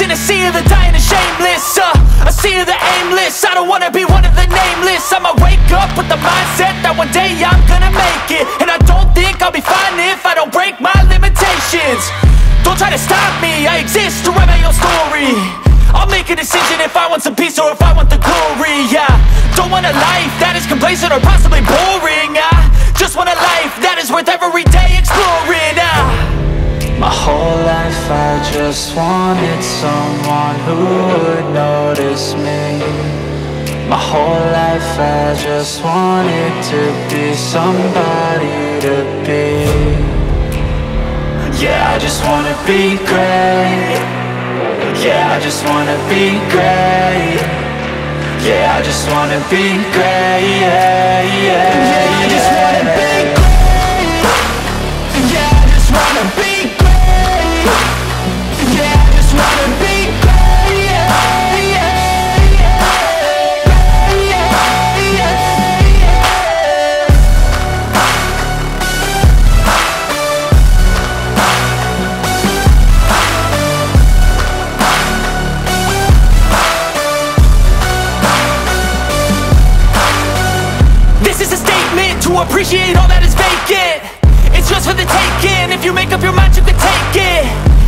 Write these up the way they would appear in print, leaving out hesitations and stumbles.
in a sea of the dying and shameless, a sea of the aimless. I don't wanna be one of the nameless. I'ma wake up with the mindset that one day I'm gonna make it. And I don't think I'll be fine if I don't break my limitations. Don't try to stop me, I exist to write my own story. I'll make a decision if I want some peace or if I want the glory, yeah. Don't want a life that is complacent or possibly boring, I just want a life that is worth every day exploring, My whole life I just wanted someone who would notice me. My whole life I just wanted to be somebody to be. Yeah, I just wanna be great. Yeah, I just wanna be great. Yeah, I just wanna be great. Yeah, yeah, yeah, I just wanna be great. Yeah, I just wanna be great. Yeah, I just wanna be great. Yeah, yeah, yeah, yeah, yeah, to appreciate all that is vacant. It's just for the taking. If you make up your mind, you can take it.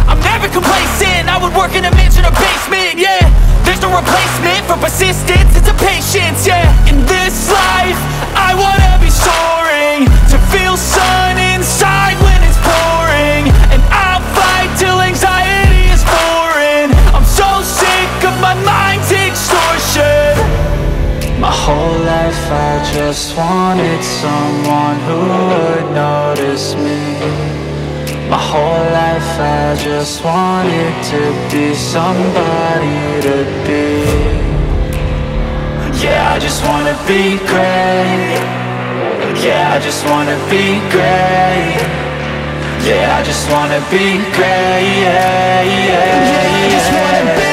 I'm never complacent. I would work in a mansion or basement, yeah. There's no replacement for persistence, it's a patience, yeah. In this life, I wanna be soaring, to feel sun inside when it's pouring. And I'll fight till anxiety is foreign. I'm so sick of my mind's extortion. My whole life I just wanted someone who would notice me. My whole life I just wanted to be somebody to be. Yeah, I just wanna be great. Yeah, I just wanna be great. Yeah, I just wanna be great. Yeah, yeah, yeah, I just wanna be